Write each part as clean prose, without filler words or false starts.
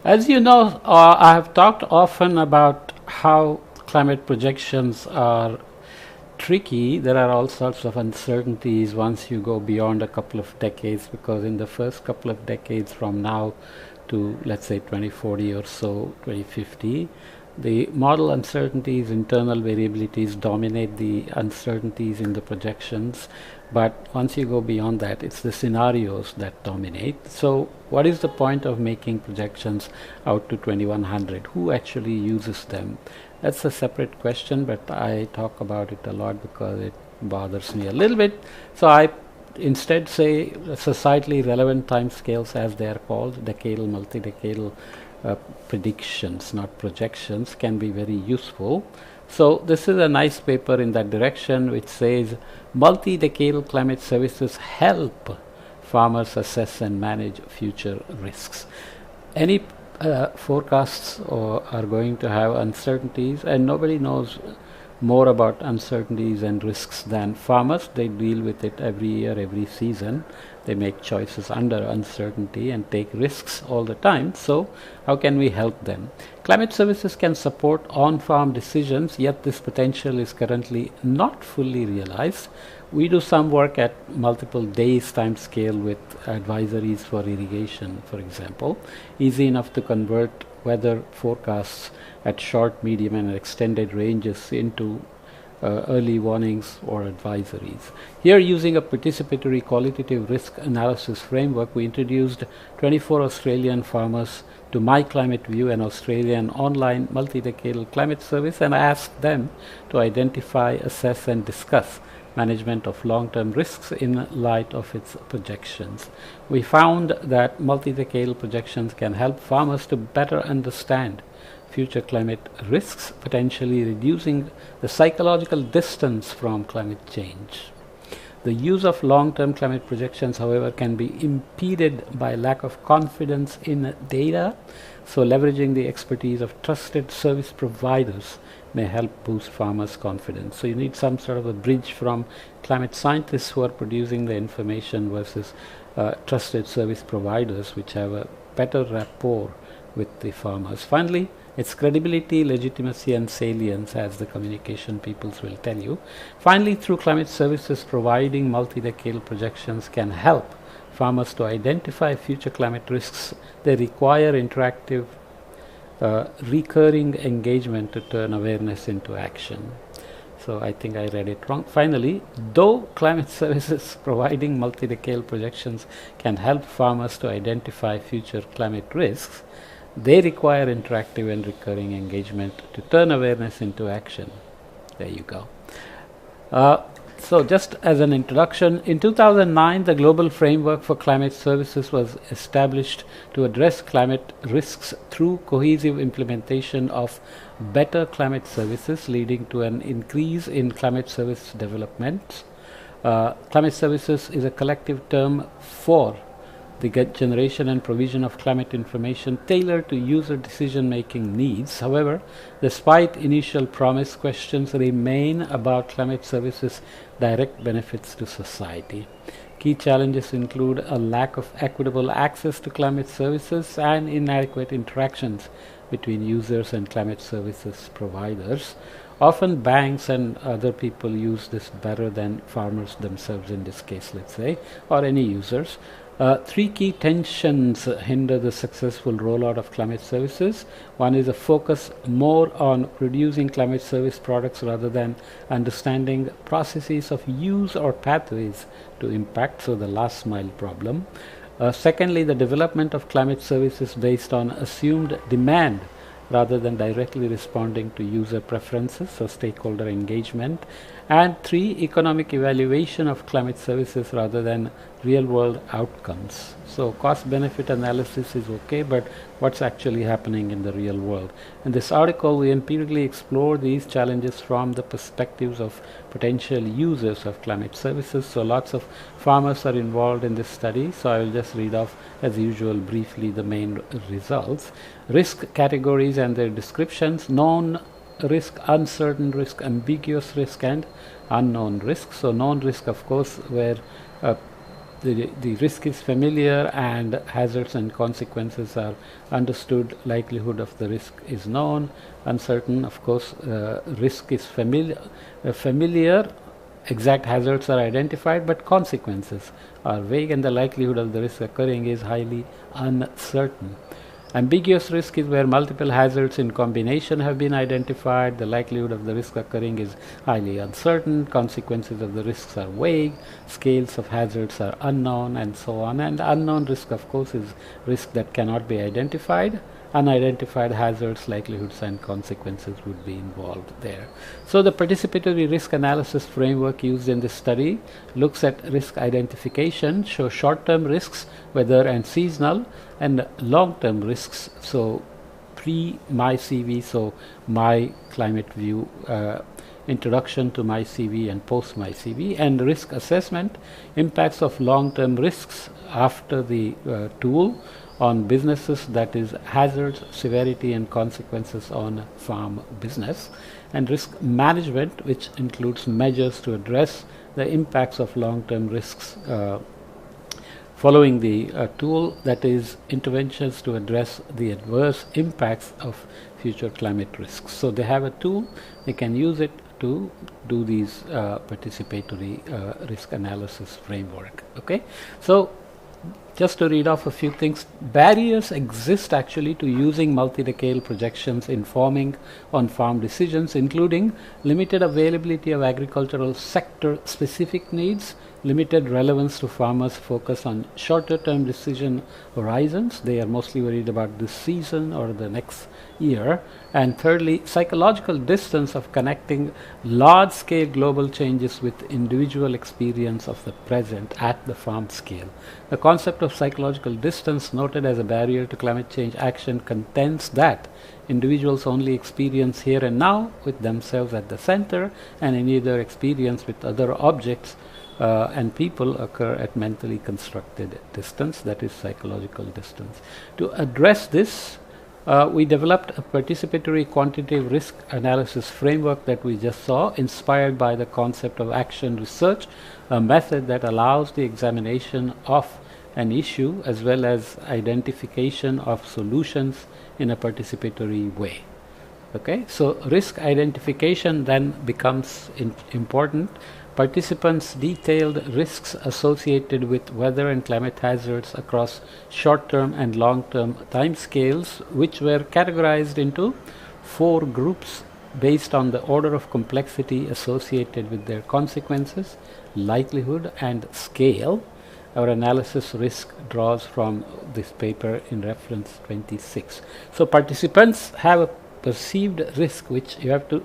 As you know, I have talked often about how climate projections are tricky. There are all sorts of uncertainties once you go beyond a couple of decades, because in the first couple of decades from now to, let's say, 2040 or so, 2050, the model uncertainties, internal variabilities dominate the uncertainties in the projections. But once you go beyond that, it's the scenarios that dominate. So what is the point of making projections out to 2100? Who actually uses them? That's a separate question, but I talk about it a lot because it bothers me a little bit. So I instead say societally relevant timescales, as they are called, decadal, multi-decadal predictions, not projections, can be very useful. So this is a nice paper in that direction, which says multi-decadal climate services help farmers assess and manage future risks. Any forecasts are going to have uncertainties, and nobody knows more about uncertainties and risks than farmers. They deal with it every year, every season. They make choices under uncertainty and take risks all the time. So how can we help them? Climate services can support on-farm decisions, yet this potential is currently not fully realized. We do some work at multiple days time scale with advisories for irrigation, for example. Easy enough to convert weather forecasts at short, medium and extended ranges into early warnings or advisories. Here, using a participatory qualitative risk analysis framework, we introduced 24 Australian farmers to My Climate View, an Australian online multi-decadal climate service, and I asked them to identify, assess and discuss management of long-term risks in light of its projections. We found that multi-decadal projections can help farmers to better understand future climate risks, potentially reducing the psychological distance from climate change. The use of long-term climate projections, however, can be impeded by lack of confidence in data, so leveraging the expertise of trusted service providers may help boost farmers' confidence. So you need some sort of a bridge from climate scientists who are producing the information versus trusted service providers, which have a better rapport with the farmers. Finally, its credibility, legitimacy and salience, as the communication peoples will tell you. Finally, through climate services, providing multi-decadal projections can help farmers to identify future climate risks. They require interactive, recurring engagement to turn awareness into action. So I think I read it wrong. Finally, though climate services providing multi-decadal projections can help farmers to identify future climate risks, they require interactive and recurring engagement to turn awareness into action. There you go. So just as an introduction, in 2009, the Global Framework for Climate Services was established to address climate risks through cohesive implementation of better climate services, leading to an increase in climate service development. Climate services is a collective term for the generation and provision of climate information tailored to user decision-making needs. However, despite initial promise, questions remain about climate services' direct benefits to society. Key challenges include a lack of equitable access to climate services and inadequate interactions between users and climate services providers. Often banks and other people use this better than farmers themselves in this case, let's say, or any users. Three key tensions hinder the successful rollout of climate services. One is a focus more on producing climate service products rather than understanding processes of use or pathways to impact, so the last mile problem. Secondly, the development of climate services based on assumed demand rather than directly responding to user preferences, so stakeholder engagement. And three, economic evaluation of climate services rather than real-world outcomes. So cost-benefit analysis is okay, but what's actually happening in the real world? In this article, we empirically explore these challenges from the perspectives of potential users of climate services. So lots of farmers are involved in this study, so I will just read off, as usual, briefly the main results. Risk categories and their descriptions: known risk, uncertain risk, ambiguous risk and unknown risk. So known risk, of course, where the risk is familiar and hazards and consequences are understood, likelihood of the risk is known. Uncertain, of course, risk is familiar, exact hazards are identified, but consequences are vague and the likelihood of the risk occurring is highly uncertain. Ambiguous risk is where multiple hazards in combination have been identified. The likelihood of the risk occurring is highly uncertain. Consequences of the risks are vague. Scales of hazards are unknown, and so on. And unknown risk, of course, is risk that cannot be identified. Unidentified hazards, likelihoods, and consequences would be involved there. So the participatory risk analysis framework used in this study looks at risk identification, show short-term risks, weather and seasonal, and long-term risks, so pre-my CV, so my climate view, introduction to my CV and post my CV, and risk assessment, impacts of long-term risks after the tool on businesses, that is hazards, severity and consequences on farm business, and risk management, which includes measures to address the impacts of long-term risks following the tool, that is interventions to address the adverse impacts of future climate risks. So they have a tool, they can use it to do these participatory risk analysis framework. Okay, so just to read off a few things, barriers exist actually to using multi-decadal projections in forming on-farm decisions, including limited availability of agricultural sector-specific needs, limited relevance to farmers focus on shorter-term decision horizons. They are mostly worried about this season or the next year. And thirdly, psychological distance of connecting large-scale global changes with individual experience of the present at the farm scale. The concept of psychological distance, noted as a barrier to climate change action, contends that individuals only experience here and now with themselves at the center, and any other experience with other objects and people occur at mentally constructed distance, that is psychological distance. To address this, we developed a participatory quantitative risk analysis framework that we just saw, inspired by the concept of action research, a method that allows the examination of an issue as well as identification of solutions in a participatory way. Okay, so risk identification then becomes important. Participants detailed risks associated with weather and climate hazards across short-term and long-term timescales, which were categorized into 4 groups based on the order of complexity associated with their consequences, likelihood, and scale. Our analysis risk draws from this paper in reference 26. So participants have a perceived risk which you have to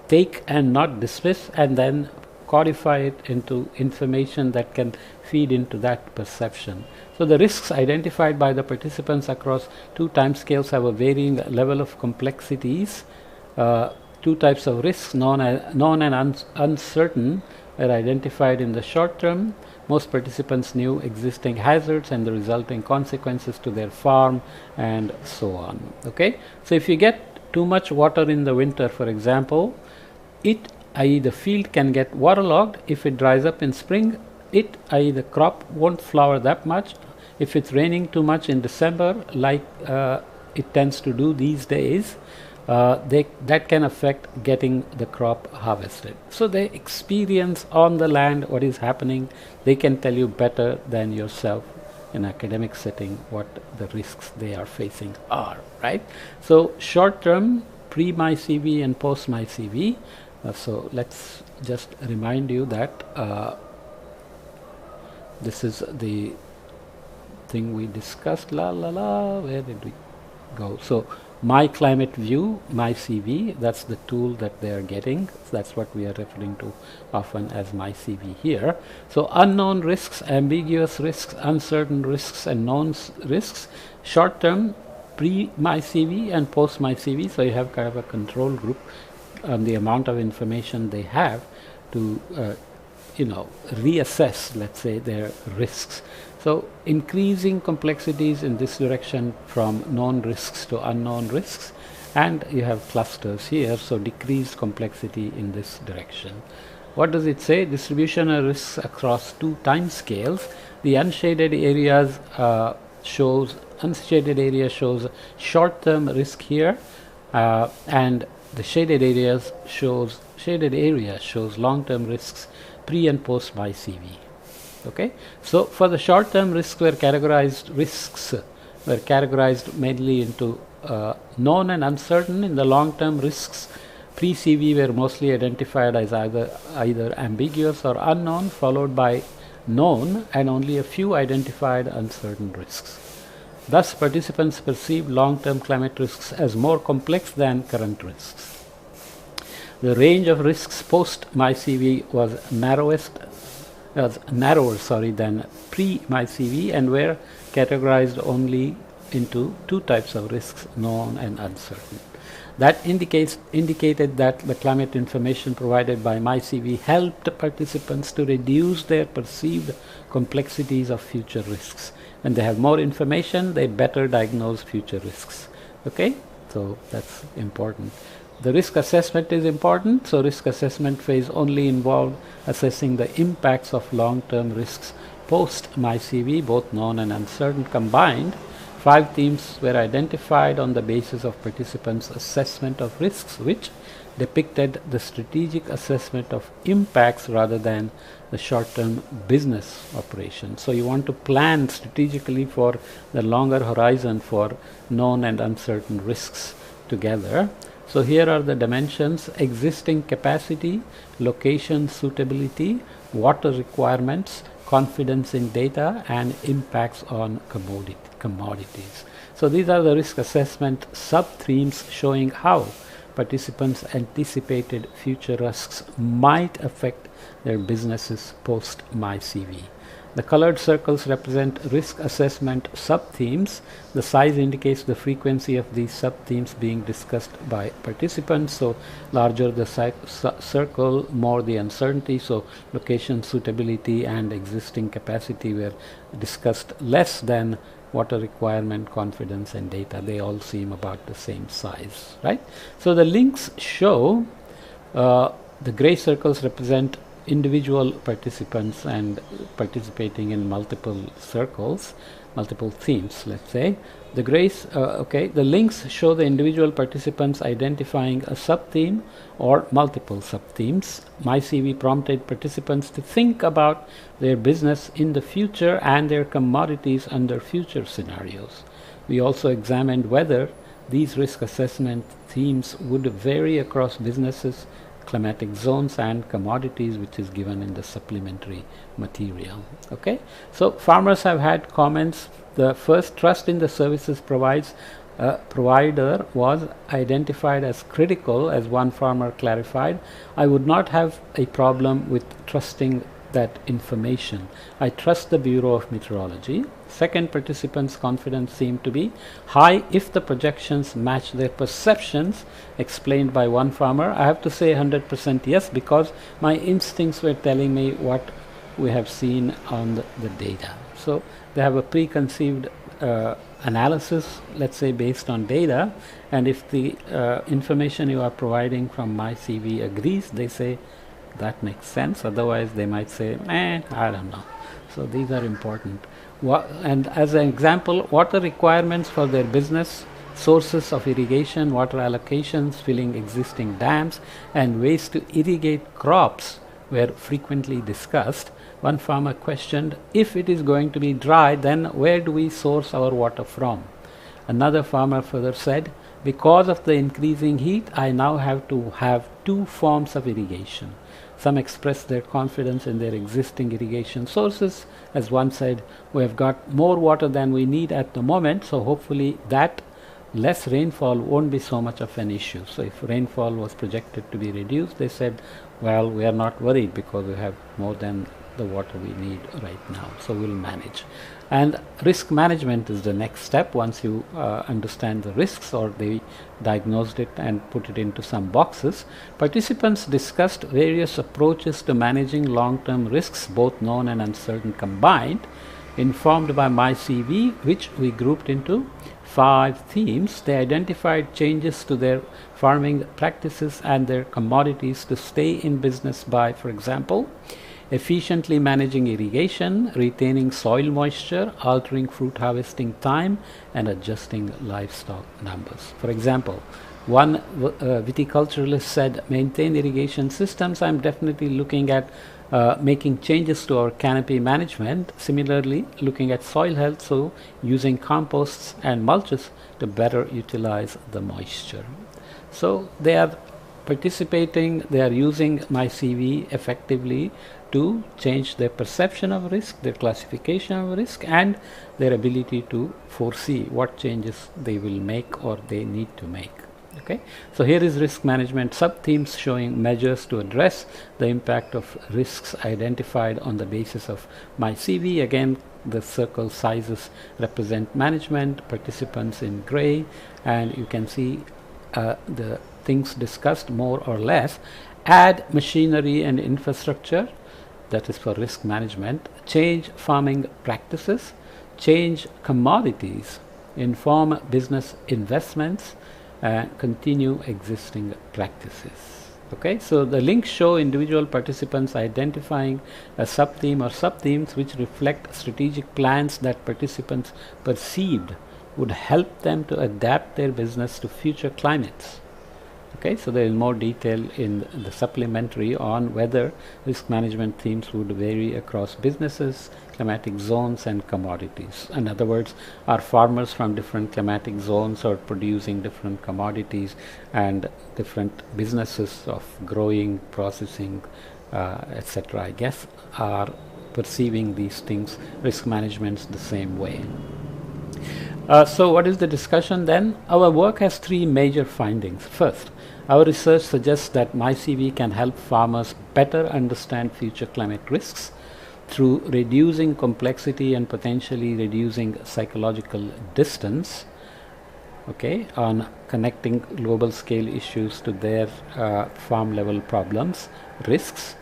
take and not dismiss, and then codify it into information that can feed into that perception. So the risks identified by the participants across 2 timescales have a varying level of complexities. 2 types of risks, known and uncertain, were identified in the short term. Most participants knew existing hazards and the resulting consequences to their farm and so on. Okay, so if you get too much water in the winter, for example, i.e. the field can get waterlogged. If it dries up in spring, i.e. the crop won't flower that much. If it's raining too much in December, like it tends to do these days, that can affect getting the crop harvested. So they experience on the land what is happening. They can tell you better than yourself in academic setting what the risks they are facing are, right? So short term, pre my CV and post my CV. So let's just remind you that this is the thing we discussed. Where did we go? So my climate view, my CV, that's the tool that they are getting. That's what we are referring to often as my CV here. So unknown risks, ambiguous risks, uncertain risks, and known risks. Short term, pre my CV and post my CV. So you have kind of a control group on the amount of information they have to reassess, let's say, their risks. So increasing complexities in this direction from known risks to unknown risks, and you have clusters here, so decreased complexity in this direction. What does it say? Distribution of risks across 2 time scales. The unshaded areas shows short-term risk here, and the shaded area shows long-term risks pre and post MyCV. Okay, so for the short-term risks were categorized mainly into known and uncertain. In the long-term risks, pre-CV were mostly identified as either ambiguous or unknown, followed by known, and only a few identified uncertain risks. Thus, participants perceived long-term climate risks as more complex than current risks. The range of risks post MyCV was narrower than pre-MyCV, and were categorized only into two types of risks, known and uncertain. That indicated that the climate information provided by MyCV helped participants to reduce their perceived complexities of future risks. When they have more information, they better diagnose future risks. Okay, so that's important. The risk assessment is important. So risk assessment phase only involved assessing the impacts of long-term risks post MyCV, both known and uncertain combined. 5 themes were identified on the basis of participants' assessment of risks, which depicted the strategic assessment of impacts rather than the short-term business operation. So you want to plan strategically for the longer horizon for known and uncertain risks together. So here are the dimensions: existing capacity, location suitability, water requirements, confidence in data, and impacts on commodities. So these are the risk assessment sub-themes showing how participants anticipated future risks might affect their businesses post MyCV. The colored circles represent risk assessment sub-themes. The size indicates the frequency of these sub-themes being discussed by participants. So larger the circle, more the uncertainty. So location suitability and existing capacity were discussed less than water requirement, confidence, and data. They all seem about the same size, right? So the links show the gray circles represent individual participants and participating in multiple circles, multiple themes, let's say. The grays, the links show the individual participants identifying a sub-theme or multiple sub-themes. MyCV prompted participants to think about their business in the future and their commodities under future scenarios. We also examined whether these risk assessment themes would vary across businesses, climatic zones, and commodities, which is given in the supplementary material. Okay, so farmers have had comments. The first, trust in the services provider was identified as critical, as one farmer clarified. I would not have a problem with trusting that information. I trust the Bureau of Meteorology. Second, participants' confidence seemed to be high if the projections match their perceptions, explained by one farmer. I have to say 100% yes, because my instincts were telling me what we have seen on the data. So they have a preconceived analysis, let's say, based on data, and if the information you are providing from MyCV agrees, they say that makes sense. Otherwise they might say, I don't know. So these are important. And as an example, water requirements for their business, sources of irrigation, water allocations, filling existing dams, and ways to irrigate crops were frequently discussed. One farmer questioned, if it is going to be dry, then where do we source our water from? Another farmer further said, because of the increasing heat, I now have to have 2 forms of irrigation. Some expressed their confidence in their existing irrigation sources. As one said, we have got more water than we need at the moment, so hopefully that less rainfall won't be so much of an issue. So if rainfall was projected to be reduced, they said, well, we are not worried because we have more than the water we need right now, so we'll manage. And risk management is the next step. Once you understand the risks, or they diagnosed it and put it into some boxes, participants discussed various approaches to managing long-term risks, both known and uncertain combined, informed by MyCV, which we grouped into 5 themes. They identified changes to their farming practices and their commodities to stay in business by, for example, efficiently managing irrigation, retaining soil moisture, altering fruit harvesting time, and adjusting livestock numbers. For example, one viticulturalist said, maintain irrigation systems. I'm definitely looking at making changes to our canopy management. Similarly, looking at soil health, so using composts and mulches to better utilize the moisture. So they are participating, they are using MyCV effectively to change their perception of risk, their classification of risk, and their ability to foresee what changes they will make or they need to make. Okay, so here is risk management sub-themes showing measures to address the impact of risks identified on the basis of MyCV. Again, the circle sizes represent management, participants in gray, and you can see the things discussed more or less. Add machinery and infrastructure, that is for risk management. Change farming practices, change commodities, inform business investments, continue existing practices. Okay, so the links show individual participants identifying a sub-theme or sub-themes which reflect strategic plans that participants perceived would help them to adapt their business to future climates. Okay, so there is more detail in the supplementary on whether risk management themes would vary across businesses, climatic zones, and commodities. In other words, are farmers from different climatic zones or producing different commodities, and different businesses of growing, processing, etc., I guess, are perceiving these things, risk management, the same way. So what is the discussion then? Our work has three major findings. First, our research suggests that MyCV can help farmers better understand future climate risks through reducing complexity and potentially reducing psychological distance, okay, on connecting global scale issues to their farm level problems, risks.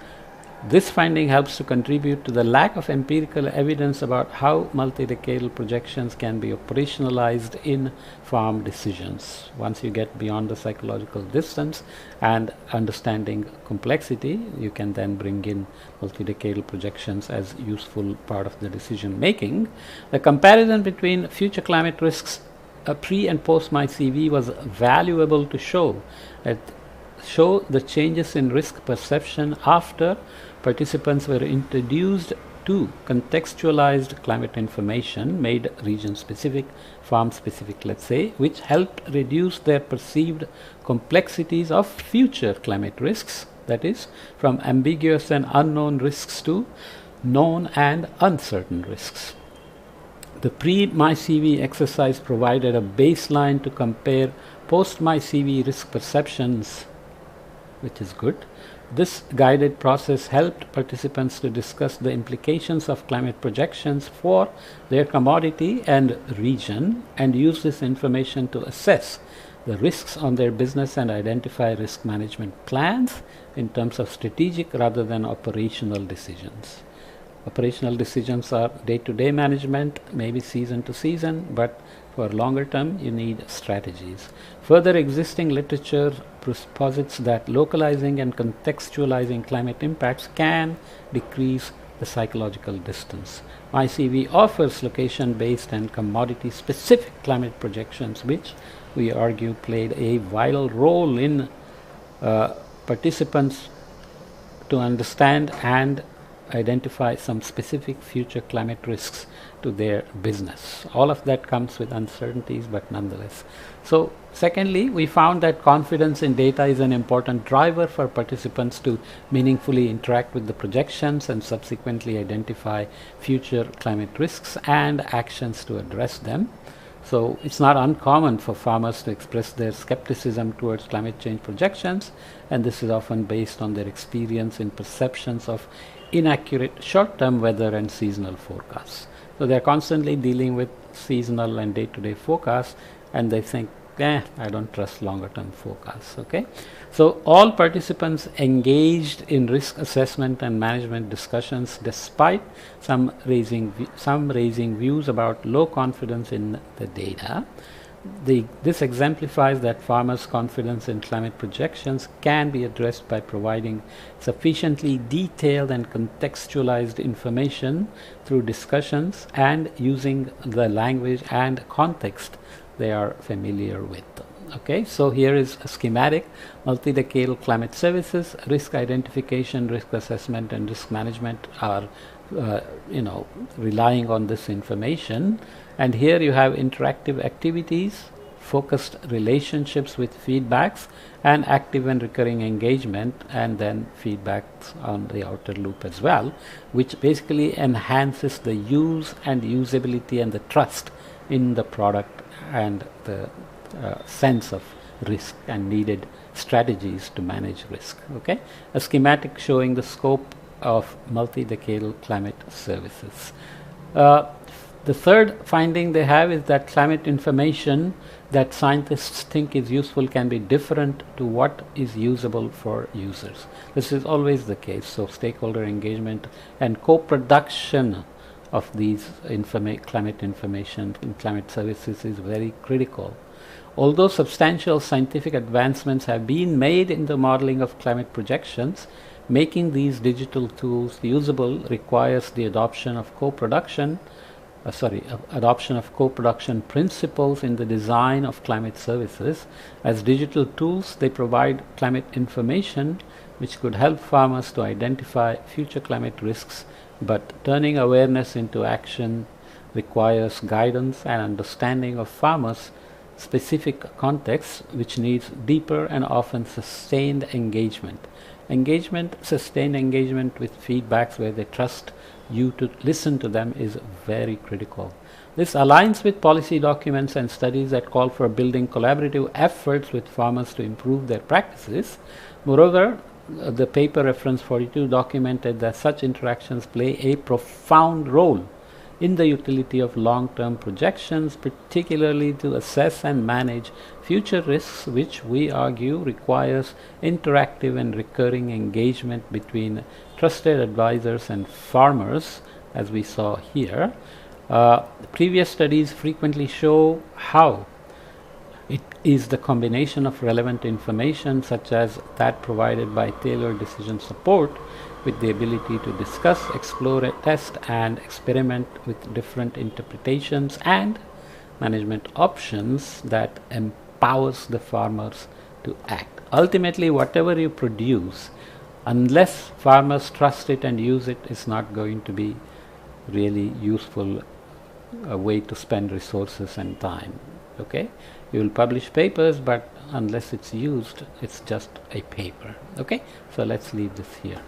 This finding helps to contribute to the lack of empirical evidence about how multi-decadal projections can be operationalized in farm decisions. Once you get beyond the psychological distance and understanding complexity, you can then bring in multi-decadal projections as useful part of the decision making. The comparison between future climate risks pre and post MyCV was valuable to show the changes in risk perception after participants were introduced to contextualized climate information, made region specific, farm specific, let's say, which helped reduce their perceived complexities of future climate risks, that is, from ambiguous and unknown risks to known and uncertain risks. The pre-MyCV exercise provided a baseline to compare post-MyCV risk perceptions, which is good. This guided process helped participants to discuss the implications of climate projections for their commodity and region, and use this information to assess the risks on their business and identify risk management plans in terms of strategic rather than operational decisions. Operational decisions are day-to-day management, maybe season to season, but for longer term you need strategies. Further, existing literature posits that localizing and contextualizing climate impacts can decrease the psychological distance. MyCV offers location-based and commodity-specific climate projections, which we argue played a vital role in participants to understand and identify some specific future climate risks to their business. All of that comes with uncertainties, but nonetheless. So secondly, we found that confidence in data is an important driver for participants to meaningfully interact with the projections and subsequently identify future climate risks and actions to address them. So it's not uncommon for farmers to express their skepticism towards climate change projections, and this is often based on their experience in perceptions of inaccurate short-term weather and seasonal forecasts. So they're constantly dealing with seasonal and day-to-day forecasts, and they think, I don't trust longer-term forecasts. Okay, so all participants engaged in risk assessment and management discussions, despite some raising views about low confidence in the data. This exemplifies that farmers' confidence in climate projections can be addressed by providing sufficiently detailed and contextualized information through discussions and using the language and context they are familiar with. Okay, so here is a schematic. Multi-Decadal Climate Services, risk identification, risk assessment, and risk management are relying on this information. And here you have interactive activities, focused relationships with feedbacks, and active and recurring engagement, and then feedbacks on the outer loop as well, which basically enhances the use and usability and the trust in the product and the sense of risk and needed strategies to manage risk. Okay, a schematic showing the scope of multi-decadal climate services. The third finding they have is that climate information that scientists think is useful can be different to what is usable for users. This is always the case. So stakeholder engagement and co-production of these climate information in climate services is very critical. Although substantial scientific advancements have been made in the modeling of climate projections, making these digital tools usable requires the adoption of co-production principles in the design of climate services. As digital tools, they provide climate information which could help farmers to identify future climate risks, but turning awareness into action requires guidance and understanding of farmers' specific contexts, which needs deeper and often sustained engagement. Sustained engagement with feedbacks where they trust you to listen to them is very critical. This aligns with policy documents and studies that call for building collaborative efforts with farmers to improve their practices. Moreover, the paper reference 42 documented that such interactions play a profound role in the utility of long-term projections, particularly to assess and manage future risks, which we argue requires interactive and recurring engagement between trusted advisors and farmers, as we saw here. Previous studies frequently show how it is the combination of relevant information, such as that provided by tailored decision support, with the ability to discuss, explore, test, and experiment with different interpretations and management options, that empowers the farmers to act. Ultimately, whatever you produce, unless farmers trust it and use it, is not going to be really useful way to spend resources and time. Okay, you will publish papers, but unless it's used, it's just a paper. Okay, so let's leave this here.